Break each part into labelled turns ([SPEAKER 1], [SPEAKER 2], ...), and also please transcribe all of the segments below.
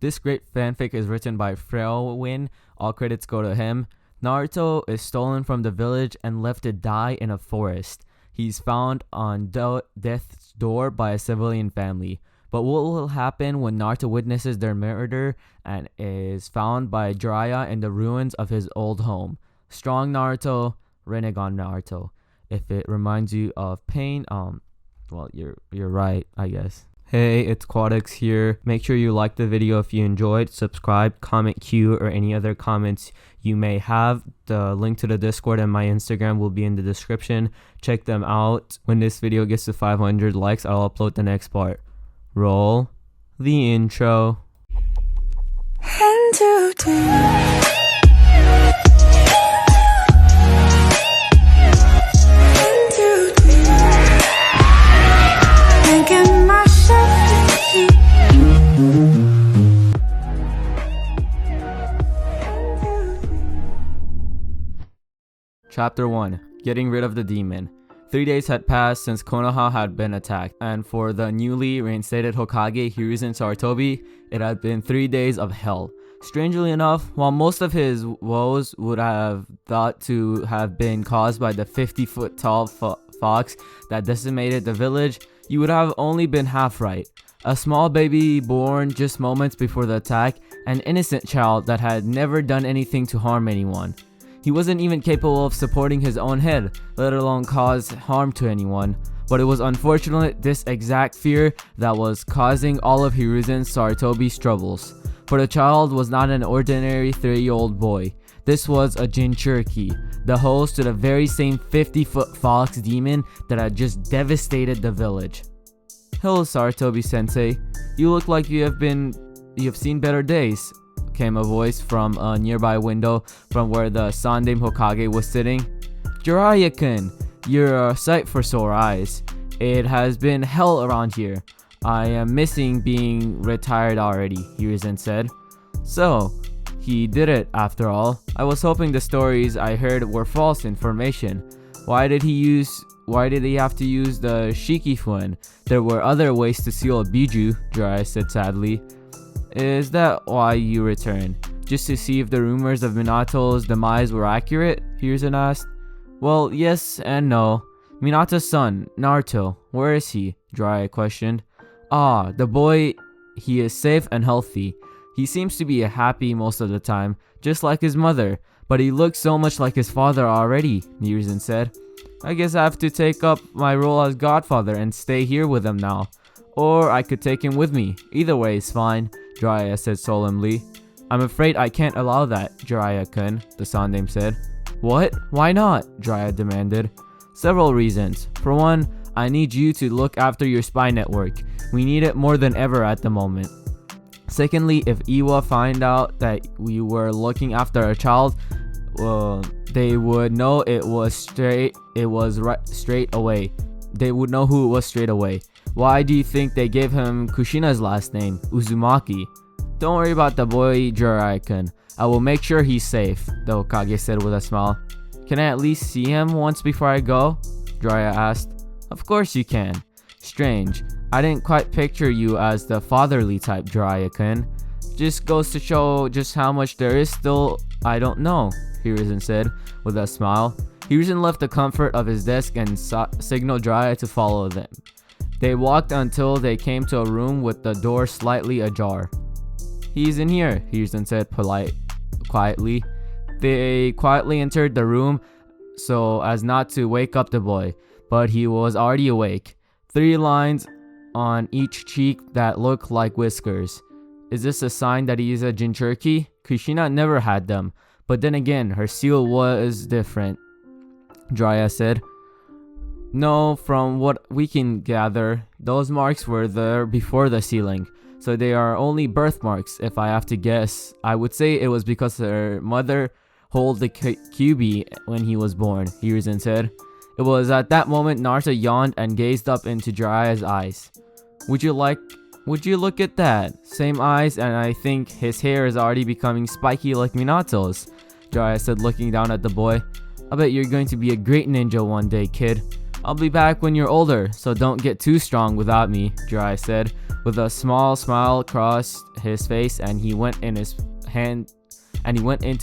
[SPEAKER 1] This great fanfic is written by Freowin. All credits go to him. Naruto is stolen from the village and left to die in a forest. He's found on death's door by a civilian family. But what will happen when Naruto witnesses their murder and is found by Jiraiya in the ruins of his old home? Strong Naruto, Rinnegan Naruto. If it reminds you of pain, well, you're right, I guess. Hey, it's Quadix here. Make sure you like the video if you enjoyed, subscribe, comment Q or any other comments you may have. The link to the Discord and my Instagram will be in the description. Check them out. When this video gets to 500 likes, I'll upload the next part. Roll the intro. Chapter 1. Getting rid of the demon. 3 days had passed since Konoha had been attacked, and for the newly reinstated Hokage Hiruzen Sarutobi, it had been 3 days of hell. Strangely enough, while most of his woes would have thought to have been caused by the 50-foot tall fox that decimated the village, you would have only been half right. A small baby born just moments before the attack, an innocent child that had never done anything to harm anyone. He wasn't even capable of supporting his own head, let alone cause harm to anyone. But it was unfortunate this exact fear that was causing all of Hiruzen Sarutobi's troubles. For the child was not an ordinary 3-year-old boy. This was a Jinchuriki, the host to the very same 50-foot fox demon that had just devastated the village. "Hello, Sarutobi-sensei. You look like you have seen better days," came a voice from a nearby window from where the Sandaime Hokage was sitting. "Jiraiya-kun, you're a sight for sore eyes. It has been hell around here. I am missing being retired already," Hiruzen said. "So, he did it after all. I was hoping the stories I heard were false information. Why did he have to use the Shikifuen? There were other ways to seal a biju," Jiraiya said sadly. "Is that why you returned? Just to see if the rumors of Minato's demise were accurate?" Hiruzen asked. "Well, yes and no. Minato's son, Naruto, where is he?" Jiraiya questioned. "Ah, the boy, he is safe and healthy. He seems to be happy most of the time, just like his mother, but he looks so much like his father already," Hiruzen said. "I guess I have to take up my role as godfather and stay here with him now. Or I could take him with me. Either way is fine," Jiraiya said solemnly. "I'm afraid I can't allow that, Jiraiya-kun," the Sandaime said. "What? Why not?" Jiraiya demanded. "Several reasons. For one, I need you to look after your spy network. We need it more than ever at the moment. Secondly, if Iwa find out that we were looking after a child, well, they would know it was straight away. They would know who it was straight away. Why do you think they gave him Kushina's last name, Uzumaki?" "Don't worry about the boy, Jiraiya-kun. I will make sure he's safe," the Hokage said with a smile. "Can I at least see him once before I go?" Jiraiya asked. "Of course you can. Strange. I didn't quite picture you as the fatherly type, Jiraiya-kun. Just goes to show just how much there is still I don't know," Hiruzen said with a smile. Hiruzen left the comfort of his desk and signaled Jiraiya to follow them. They walked until they came to a room with the door slightly ajar. "He's in here," Hiruzen said quietly. They quietly entered the room so as not to wake up the boy, but he was already awake. 3 lines on each cheek that looked like whiskers. Is this a sign that he is a Jinchuriki? Kushina never had them, but then again, her seal was different, Jiraiya said. "No, from what we can gather, those marks were there before the sealing, so they are only birthmarks. If I have to guess, I would say it was because her mother held the Kyuubi when he was born," Hiruzen said. It was at that moment Naruto yawned and gazed up into Jiraiya's eyes. Would you look at that? Same eyes, and I think his hair is already becoming spiky like Minato's," Jiraiya said, looking down at the boy. "I bet you're going to be a great ninja one day, kid. I'll be back when you're older, so don't get too strong without me," Jiraiya said, with a small smile across his face, and he went into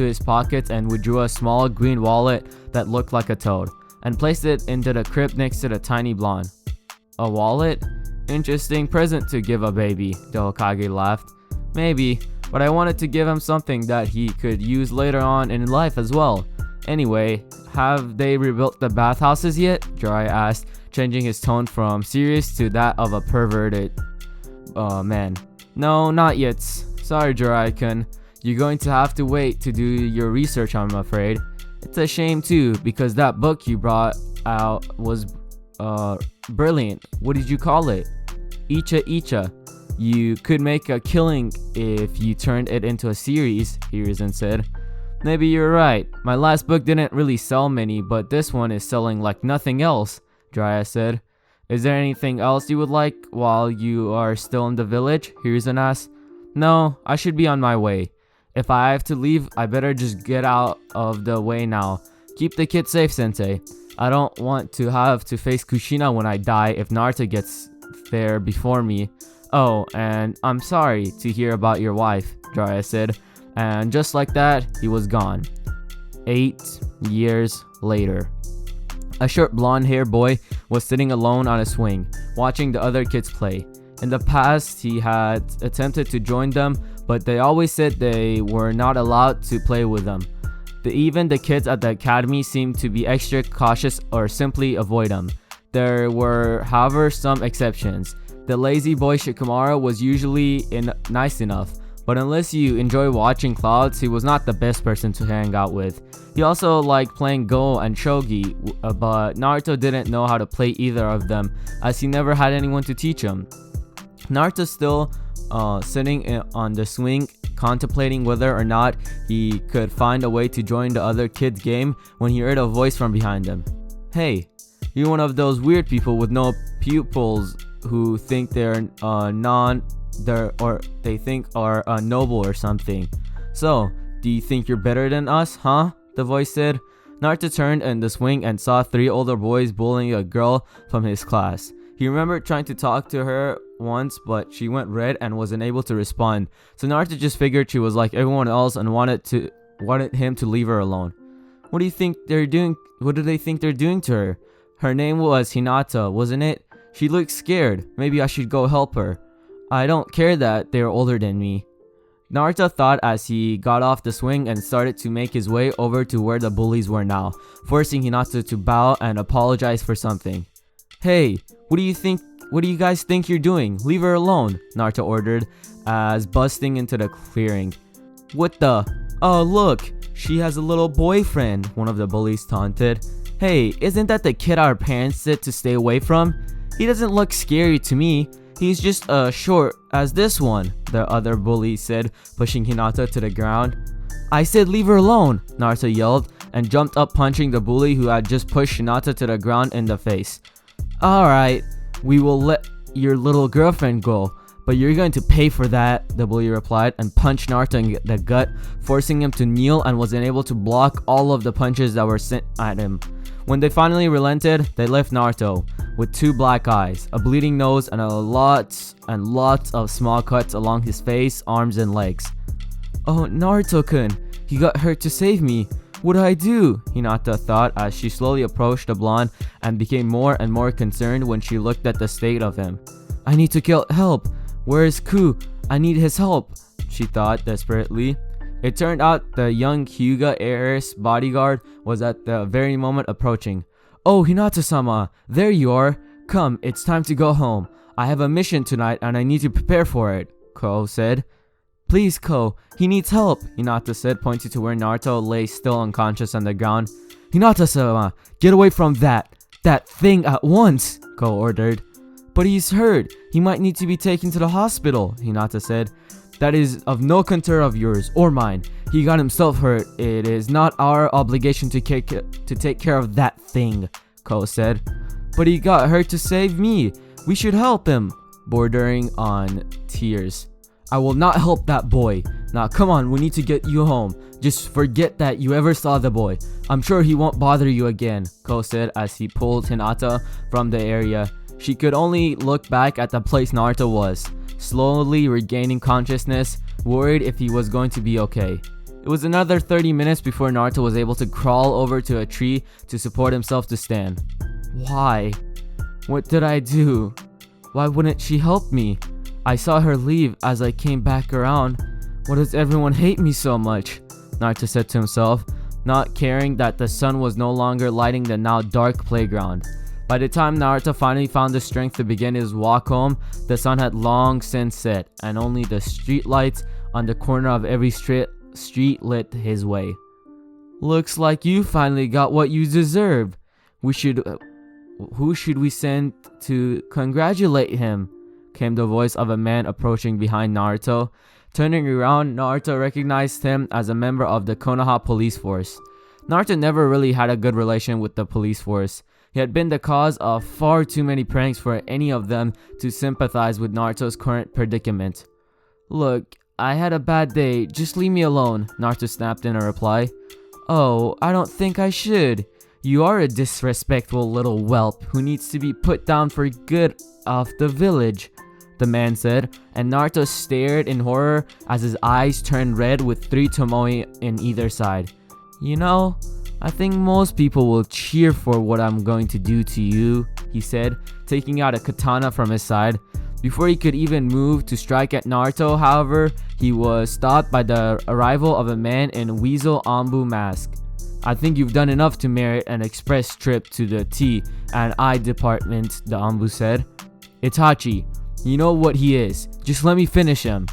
[SPEAKER 1] his pockets and withdrew a small green wallet that looked like a toad and placed it into the crib next to the tiny blonde. A wallet? Interesting present to give a baby, the Hokage laughed. Maybe, but I wanted to give him something that he could use later on in life as well. Anyway, have they rebuilt the bathhouses yet? Jiraiya asked, changing his tone from serious to that of a perverted man. No, not yet. Sorry, Jiraiya-kun. You're going to have to wait to do your research, I'm afraid. It's a shame too, because that book you brought out was brilliant. What did you call it? Icha Icha. You could make a killing if you turned it into a series, Hiruzen said. Maybe you're right. My last book didn't really sell many, but this one is selling like nothing else, Jiraiya said. Is there anything else you would like while you are still in the village? Hiruzen asked. No, I should be on my way. If I have to leave, I better just get out of the way now. Keep the kid safe, sensei. I don't want to have to face Kushina when I die if Naruto gets there before me. Oh, and I'm sorry to hear about your wife, Jiraiya said. And just like that, he was gone. 8 years later. A short blonde-haired boy was sitting alone on a swing, watching the other kids play. In the past, he had attempted to join them, but they always said they were not allowed to play with them. Even the kids at the academy seemed to be extra cautious or simply avoid them. There were, however, some exceptions. The lazy boy Shikamaru was usually nice enough, but unless you enjoy watching clouds, he was not the best person to hang out with. He also liked playing Go and Shogi, but Naruto didn't know how to play either of them, as he never had anyone to teach him. Naruto still sitting on the swing, contemplating whether or not he could find a way to join the other kids' game when he heard a voice from behind him. Hey, you're one of those weird people with no pupils who think they think are noble or something. So, do you think you're better than us, huh? The voice said. Naruto turned in the swing and saw 3 older boys bullying a girl from his class. He remembered trying to talk to her once, but she went red and wasn't able to respond. So Naruto just figured she was like everyone else and wanted him to leave her alone. What do you think they're doing? What do they think they're doing to her? Her name was Hinata, wasn't it? She looked scared. Maybe I should go help her. I don't care that they're older than me. Naruto thought as he got off the swing and started to make his way over to where the bullies were now, forcing Hinata to bow and apologize for something. Hey, what do you guys think you're doing? Leave her alone, Naruto ordered, as busting into the clearing. What the? Oh look, she has a little boyfriend, one of the bullies taunted. Hey, isn't that the kid our parents said to stay away from? He doesn't look scary to me. He's just short as this one, the other bully said, pushing Hinata to the ground. I said leave her alone, Naruto yelled, and jumped up punching the bully who had just pushed Hinata to the ground in the face. Alright, we will let your little girlfriend go, but you're going to pay for that, the bully replied, and punched Naruto in the gut, forcing him to kneel and was unable to block all of the punches that were sent at him. When they finally relented, they left Naruto with 2 black eyes, a bleeding nose, and lots of small cuts along his face, arms, and legs. Oh, Naruto-kun, he got hurt to save me. What do I do? Hinata thought as she slowly approached the blonde and became more and more concerned when she looked at the state of him. I need to get help. Where is Ku? I need his help, she thought desperately. It turned out the young Hyuga heiress bodyguard was at the very moment approaching. Oh, Hinata-sama, there you are. Come, it's time to go home. I have a mission tonight and I need to prepare for it, Ko said. Please, Ko, he needs help, Hinata said, pointing to where Naruto lay still unconscious on the ground. Hinata-sama, get away from that thing at once, Ko ordered. But he's hurt. He might need to be taken to the hospital, Hinata said. That is of no concern of yours or mine. He got himself hurt. It is not our obligation to take care of that thing, Ko said. But he got hurt to save me. We should help him, bordering on tears. I will not help that boy. Now come on, we need to get you home. Just forget that you ever saw the boy. I'm sure he won't bother you again, Ko said as he pulled Hinata from the area. She could only look back at the place Naruto was. slowly regaining consciousness, worried if he was going to be okay. It was another 30 minutes before Naruto was able to crawl over to a tree to support himself to stand. Why? What did I do? Why wouldn't she help me? I saw her leave as I came back around. Why does everyone hate me so much? Naruto said to himself, not caring that the sun was no longer lighting the now dark playground. By the time Naruto finally found the strength to begin his walk home, the sun had long since set, and only the street lights on the corner of every street lit his way. Looks like you finally got what you deserve. Who should we send to congratulate him? Came the voice of a man approaching behind Naruto. Turning around, Naruto recognized him as a member of the Konoha police force. Naruto never really had a good relation with the police force. He had been the cause of far too many pranks for any of them to sympathize with Naruto's current predicament. Look, I had a bad day, just leave me alone, Naruto snapped in a reply. Oh, I don't think I should. You are a disrespectful little whelp who needs to be put down for good of the village, the man said, and Naruto stared in horror as his eyes turned red with 3 tomoe in either side. You know, I think most people will cheer for what I'm going to do to you, he said, taking out a katana from his side. Before he could even move to strike at Naruto, however, he was stopped by the arrival of a man in Weasel Anbu mask. I think you've done enough to merit an express trip to the T&I department, the Anbu said. Itachi, you know what he is. Just let me finish him.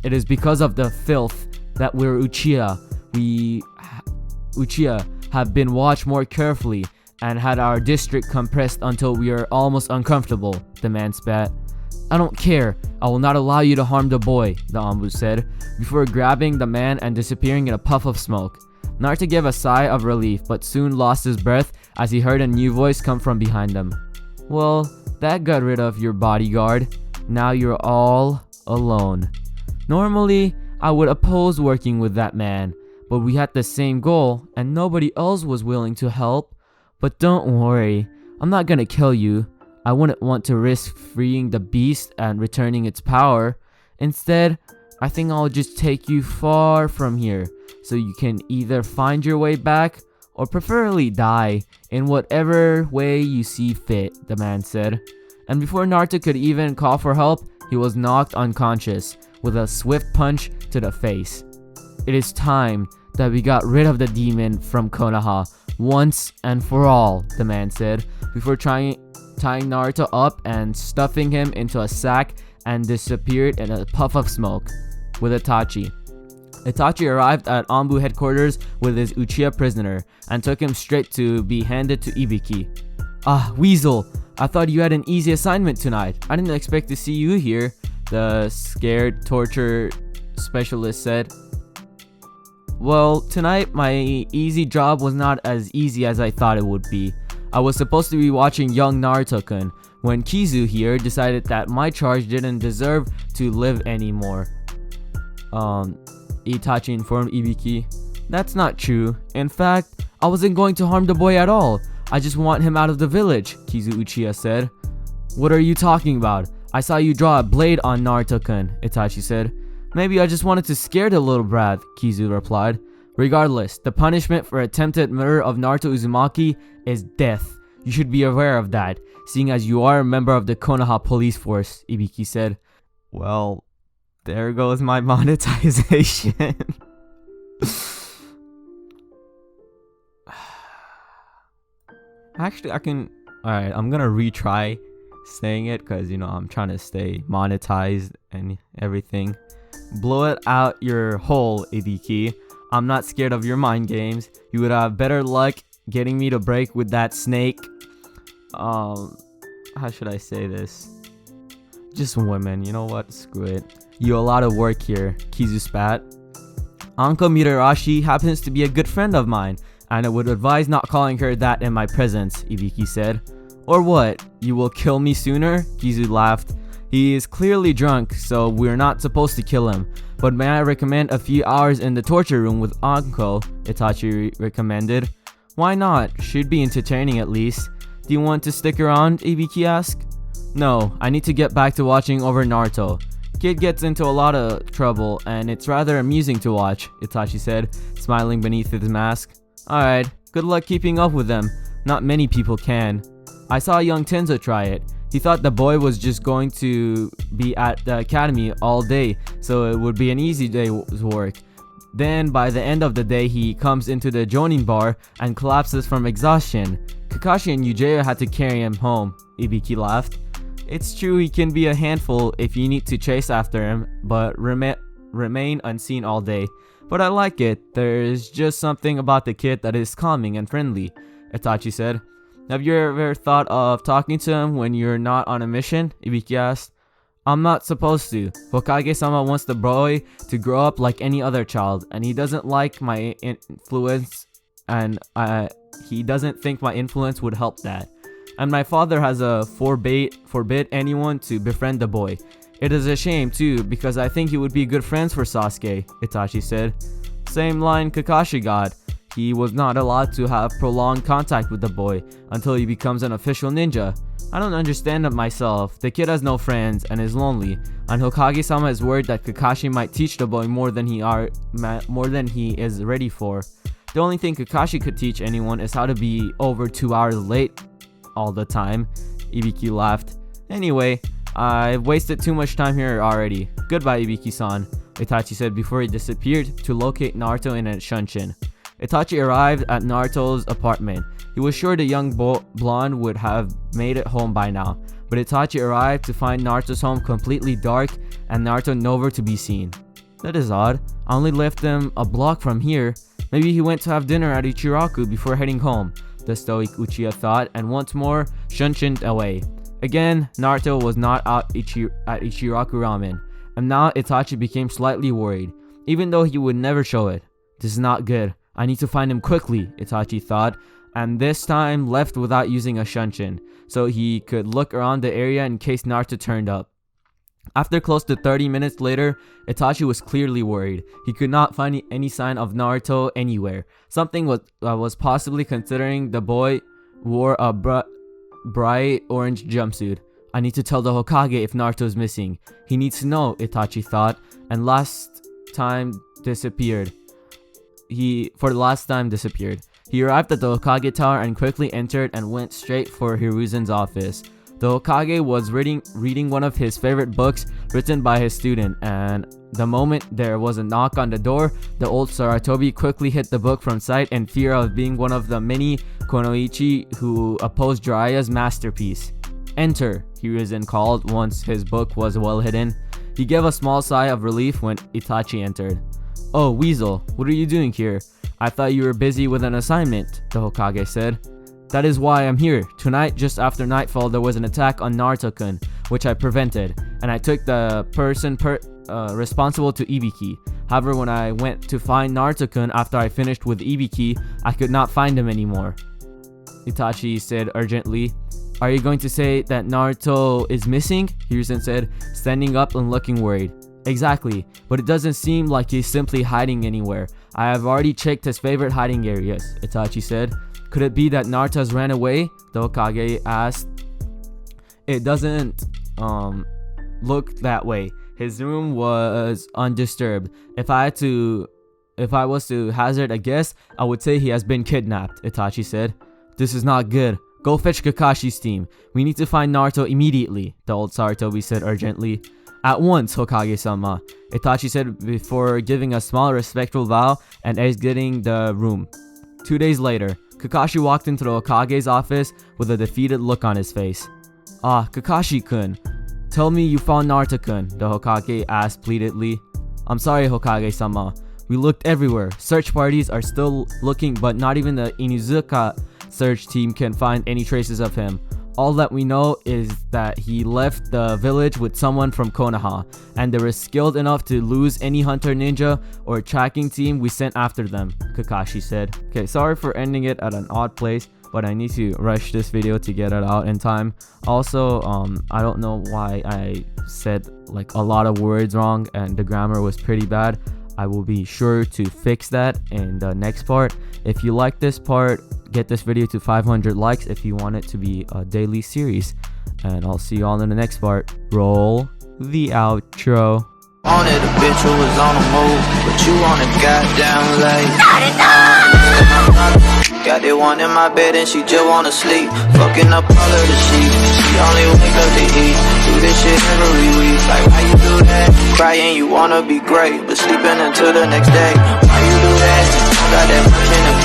[SPEAKER 1] It is because of the filth that we're Uchiha. Uchiha have been watched more carefully and had our district compressed until we are almost uncomfortable, the man spat. I don't care. I will not allow you to harm the boy, the Anbu said, before grabbing the man and disappearing in a puff of smoke. Naruto gave a sigh of relief, but soon lost his breath as he heard a new voice come from behind him. Well, that got rid of your bodyguard. Now you're all alone. Normally, I would oppose working with that man, but we had the same goal and nobody else was willing to help. But don't worry, I'm not gonna kill you. I wouldn't want to risk freeing the beast and returning its power. Instead, I think I'll just take you far from here so you can either find your way back or preferably die in whatever way you see fit, the man said. And before Naruto could even call for help, he was knocked unconscious with a swift punch to the face. It is time that we got rid of the demon from Konoha once and for all, the man said, before tying Naruto up and stuffing him into a sack and disappeared in a puff of smoke with Itachi. Itachi arrived at Anbu headquarters with his Uchiha prisoner and took him straight to be handed to Ibiki. Ah, Weasel, I thought you had an easy assignment tonight. I didn't expect to see you here, the scared torture specialist said. Well, tonight my easy job was not as easy as I thought it would be. I was supposed to be watching young Naruto-kun when Kizu here decided that my charge didn't deserve to live anymore. Itachi informed Ibiki. That's not true. In fact, I wasn't going to harm the boy at all. I just want him out of the village, Kizu Uchiha said. What are you talking about? I saw you draw a blade on Naruto-kun, Itachi said. Maybe I just wanted to scare the little brat, Kizu replied. Regardless, the punishment for attempted murder of Naruto Uzumaki is death. You should be aware of that, seeing as you are a member of the Konoha police force, Ibiki said. Well, there goes my monetization. Actually, alright, I'm gonna retry saying it because, I'm trying to stay monetized and everything. Blow it out your hole, Ibiki. I'm not scared of your mind games. You would have better luck getting me to break with that snake. How should I say this? Just women, you know what? Screw it. You a lot of work here, Kizu spat. Anko Mitarashi happens to be a good friend of mine, and I would advise not calling her that in my presence, Ibiki said. Or what? You will kill me sooner? Kizu laughed. He is clearly drunk, so we're not supposed to kill him. But may I recommend a few hours in the torture room with Anko? Itachi recommended. Why not? Should be entertaining at least. Do you want to stick around? Ibiki asked. No, I need to get back to watching over Naruto. kid gets into a lot of trouble, and it's rather amusing to watch, Itachi said, smiling beneath his mask. Alright, good luck keeping up with them. Not many people can. I saw young Tenzo try it. He thought the boy was just going to be at the academy all day, so it would be an easy day's work. Then, by the end of the day, he comes into the joining bar and collapses from exhaustion. Kakashi and Jiraiya had to carry him home, Ibiki laughed. It's true he can be a handful if you need to chase after him, but remain unseen all day. But I like it. There's just something about the kid that is calming and friendly, Itachi said. Have you ever thought of talking to him when you're not on a mission? Ibiki asked. I'm not supposed to. Hokage-sama wants the boy to grow up like any other child, and he doesn't like my influence, and he doesn't think my influence would help that. And my father has forbid anyone to befriend the boy. It is a shame too, because I think he would be good friends for Sasuke, Itachi said. Same line Kakashi got. He was not allowed to have prolonged contact with the boy until he becomes an official ninja. I don't understand it myself. The kid has no friends and is lonely, and Hokage-sama is worried that Kakashi might teach the boy more than he is ready for. The only thing Kakashi could teach anyone is how to be over 2 hours late all the time. Ibiki laughed. Anyway, I've wasted too much time here already. Goodbye, Ibiki-san, Itachi said before he disappeared to locate Naruto in a shunshin. Itachi arrived at Naruto's apartment. He was sure the young blonde would have made it home by now, but Itachi arrived to find Naruto's home completely dark and Naruto nowhere to be seen. That is odd. I only left him a block from here. Maybe he went to have dinner at Ichiraku before heading home, the stoic Uchiha thought, and once more shunshined away. Again, Naruto was not out at Ichiraku Ramen, and now Itachi became slightly worried, even though he would never show it. This is not good. I need to find him quickly, Itachi thought, and this time left without using a shunshin, so he could look around the area in case Naruto turned up. After close to 30 minutes later, Itachi was clearly worried. He could not find any sign of Naruto anywhere. Something was possibly considering the boy wore a bright orange jumpsuit. I need to tell the Hokage if Naruto is missing. He needs to know, Itachi thought, and disappeared. He arrived at the Hokage tower and quickly entered and went straight for Hiruzen's office. The Hokage was reading one of his favorite books written by his student, and the moment there was a knock on the door, the old Sarutobi quickly hid the book from sight in fear of being one of the many Kunoichi who opposed Jiraiya's masterpiece. Enter, Hiruzen called once his book was well hidden. He gave a small sigh of relief when Itachi entered. Oh, Weasel, what are you doing here? I thought you were busy with an assignment, the Hokage said. That is why I'm here. Tonight, just after nightfall, there was an attack on Naruto-kun, which I prevented, and I took the person responsible to Ibiki. However, when I went to find Naruto-kun after I finished with Ibiki, I could not find him anymore, Itachi said urgently. Are you going to say that Naruto is missing? Hiruzen said, standing up and looking worried. Exactly, but it doesn't seem like he's simply hiding anywhere. I have already checked his favorite hiding areas, Itachi said. Could it be that Naruto has ran away? The Hokage asked. It doesn't look that way. His room was undisturbed. If I was to hazard a guess, I would say he has been kidnapped, Itachi said. This is not good. Go fetch Kakashi's team. We need to find Naruto immediately, the old Sarutobi said urgently. At once, Hokage-sama, Itachi said before giving a small respectful bow and exiting the room. 2 days later, Kakashi walked into the Hokage's office with a defeated look on his face. Ah, Kakashi-kun, tell me you found Naruto-kun, the Hokage asked pleadedly. I'm sorry, Hokage-sama. We looked everywhere. Search parties are still looking, but not even the Inuzuka search team can find any traces of him. All that we know is that he left the village with someone from Konoha, and they were skilled enough to lose any hunter ninja or tracking team we sent after them, Kakashi said. Okay, sorry for ending it at an odd place, but I need to rush this video to get it out in time. Also, I don't know why I said like a lot of words wrong and the grammar was pretty bad. I will be sure to fix that in the next part. If you like this part, get this video to 500 likes if you want it to be a daily series. and I'll see you all in the next part. Roll the outro.
[SPEAKER 2] Wanted a bitch who was on the move, but you on a goddamn late. Got that one in my bed and she just wanna sleep. Fucking up all of the sheets. She only wake up to eat. Do this shit every week. Like why you do that? Crying you wanna be great, but sleeping until the next day. Why you do that? Got that much in the